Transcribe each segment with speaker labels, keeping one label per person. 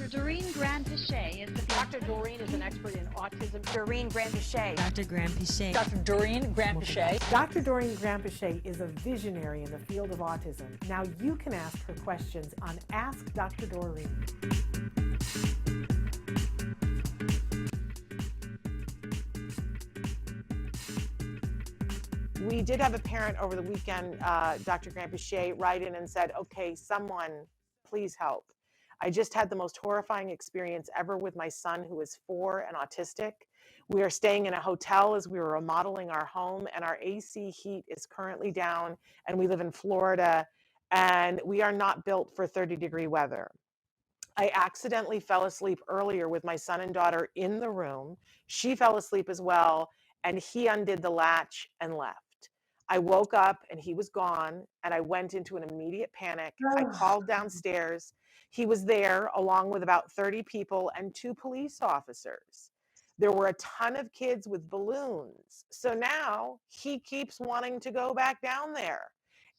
Speaker 1: Doreen Granpeesheh is the
Speaker 2: Dr. Doreen is an expert in autism.
Speaker 3: Doreen Granpeesheh.
Speaker 4: Dr. Granpeesheh.
Speaker 2: Dr. Doreen Granpeesheh.
Speaker 5: Dr. Doreen Granpeesheh is a visionary in the field of autism. Now you can ask her questions on Ask Dr. Doreen.
Speaker 6: We did have a parent over the weekend, Dr. Granpeesheh, write in and said, okay, someone please help. I just had the most horrifying experience ever with my son who is 4 and autistic. We are staying in a hotel as we were remodeling our home, and our AC heat is currently down, and we live in Florida, and we are not built for 30-degree weather. I accidentally fell asleep earlier with my son and daughter in the room. She fell asleep as well, and he undid the latch and left. I woke up and he was gone, and I went into an immediate panic. I called downstairs. He was there along with about 30 people and 2 police officers. There were a ton of kids with balloons. So now he keeps wanting to go back down there.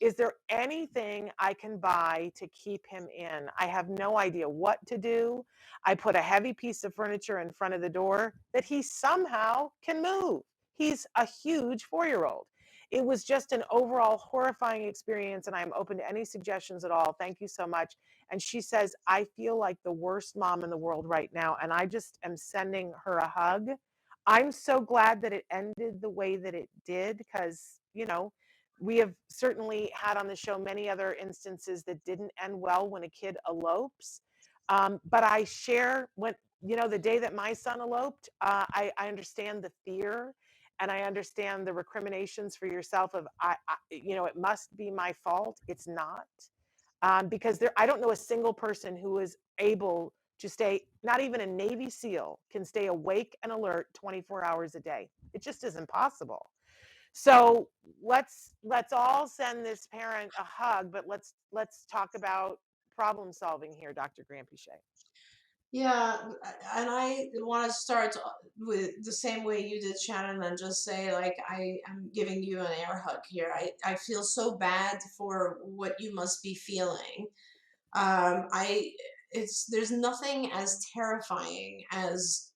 Speaker 6: Is there anything I can buy to keep him in? I have no idea what to do. I put a heavy piece of furniture in front of the door that he somehow can move. He's a huge 4-year-old. It was just an overall horrifying experience, and I'm open to any suggestions at all. Thank you so much. And she says, I feel like the worst mom in the world right now, and I just am sending her a hug. I'm so glad that it ended the way that it did, because, you know, we have certainly had on the show many other instances that didn't end well when a kid elopes. But I share when, you know, the day that my son eloped, I understand the fear. And I understand the recriminations for yourself of, you know, it must be my fault. It's not. Because I don't know a single person who is able to stay, not even a Navy SEAL can stay awake and alert 24 hours a day. It just isn't possible. So let's all send this parent a hug, but let's talk about problem solving here, Dr. Granpeesheh.
Speaker 7: Yeah, and I want to start with the same way you did, Shannon, and just say, like, I am giving you an air hug here. I feel so bad for what you must be feeling. There's nothing as terrifying as,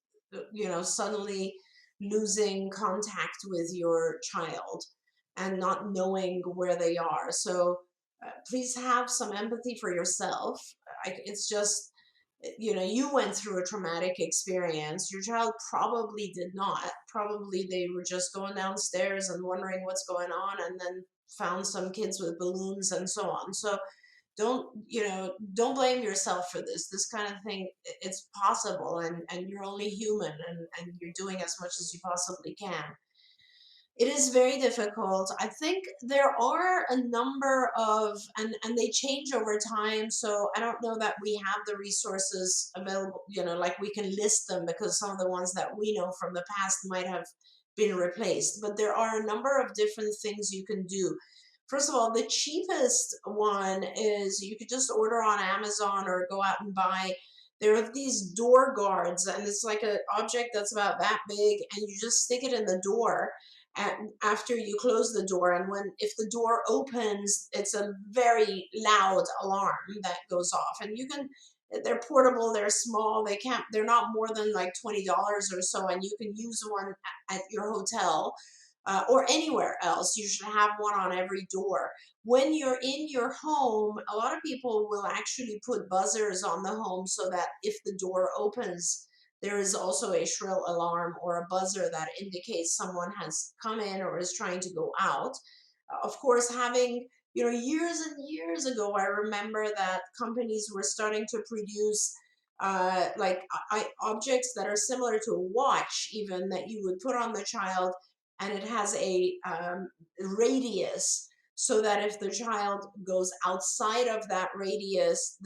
Speaker 7: you know, suddenly losing contact with your child and not knowing where they are. So please have some empathy for yourself. It's just, you know, you went through a traumatic experience. Your child probably did not. Probably they were just going downstairs and wondering what's going on, and then found some kids with balloons and so on. So don't blame yourself for this. This kind of thing, it's possible, and you're only human, and you're doing as much as you possibly can. It is very difficult. I think there are a number of, and they change over time. So I don't know that we have the resources available, you know, like we can list them, because some of the ones that we know from the past might have been replaced. But there are a number of different things you can do. First of all, the cheapest one is you could just order on Amazon or go out and buy. There are these door guards, and it's like an object that's about that big, and you just stick it in the door. And after you close the door, and if the door opens, it's a very loud alarm that goes off. And they're portable, they're small, they're not more than like $20 or so, and you can use one at your hotel or anywhere else. You should have one on every door. When you're in your home, a lot of people will actually put buzzers on the home so that if the door opens, there is also a shrill alarm or a buzzer that indicates someone has come in or is trying to go out. Of course, having, you know, years and years ago, I remember that companies were starting to produce objects that are similar to a watch, even, that you would put on the child, and it has a radius, so that if the child goes outside of that radius,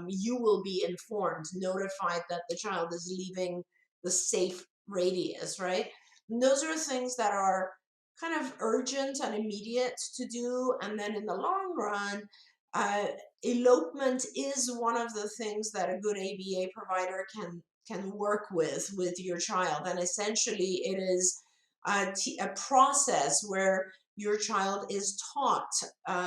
Speaker 7: you will be informed, notified that the child is leaving the safe radius, right? And those are things that are kind of urgent and immediate to do. And then in the long run, elopement is one of the things that a good ABA provider can work with your child. And essentially it is a process where your child is taught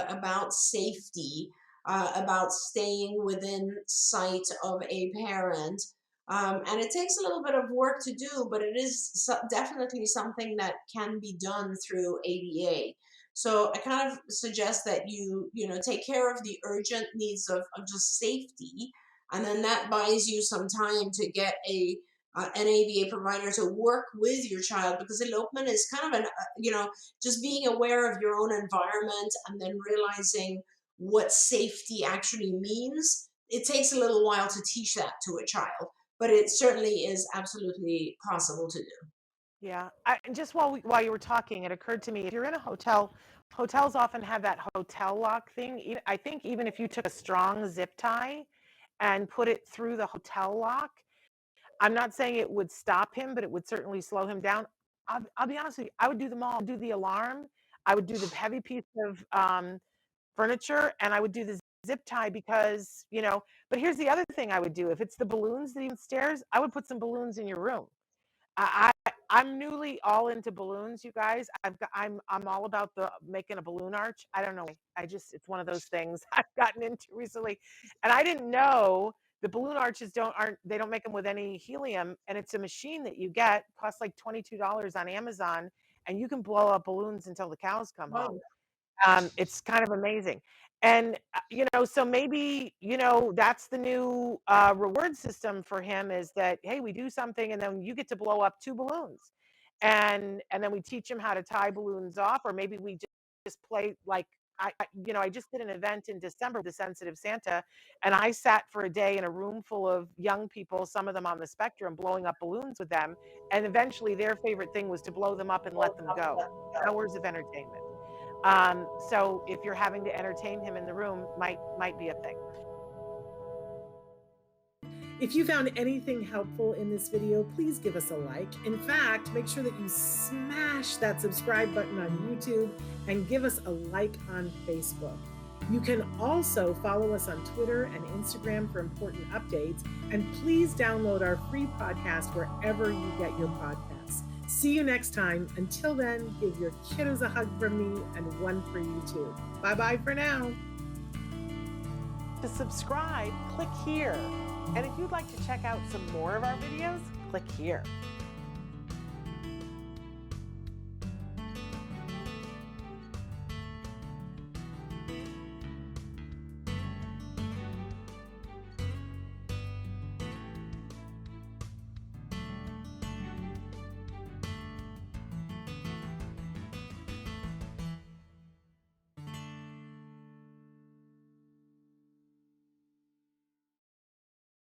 Speaker 7: about safety about staying within sight of a parent. And it takes a little bit of work to do, but it is definitely something that can be done through ADA. So I kind of suggest that you know, take care of the urgent needs of just safety, and then that buys you some time to get an ABA provider to work with your child, because elopement is kind of an you know, just being aware of your own environment and then realizing what safety actually means. It takes a little while to teach that to a child, but it certainly is absolutely possible to do.
Speaker 6: Yeah, and just while you were talking, it occurred to me, if you're in a hotel, hotels often have that hotel lock thing. I think even if you took a strong zip tie and put it through the hotel lock, I'm not saying it would stop him, but it would certainly slow him down. I'll be honest with you, I would do them all. Do the alarm, I would do the heavy piece of furniture, and I would do the zip tie because, you know, but here's the other thing I would do. If it's the balloons that even stairs, I would put some balloons in your room. I'm newly all into balloons, you guys. I'm all about the making a balloon arch. I don't know. I just, it's one of those things I've gotten into recently, and I didn't know the balloon arches they don't make them with any helium, and it's a machine that you get, costs like $22 on Amazon, and you can blow up balloons until the cows come home. It's kind of amazing. And, you know, so maybe, you know, that's the new reward system for him, is that, hey, we do something and then you get to blow up 2 balloons. And then we teach him how to tie balloons off, or maybe we just play like, you know, I just did an event in December, the Sensitive Santa, and I sat for a day in a room full of young people, some of them on the spectrum, blowing up balloons with them. And eventually their favorite thing was to blow them up and let them go. Hours of entertainment. So if you're having to entertain him in the room, might be a thing.
Speaker 5: If you found anything helpful in this video, please give us a like. In fact, make sure that you smash that subscribe button on YouTube and give us a like on Facebook. You can also follow us on Twitter and Instagram for important updates. And please download our free podcast wherever you get your podcasts. See you next time. Until then, give your kiddos a hug from me and one for you too. Bye-bye for now.
Speaker 6: To subscribe, click here. And if you'd like to check out some more of our videos, click here.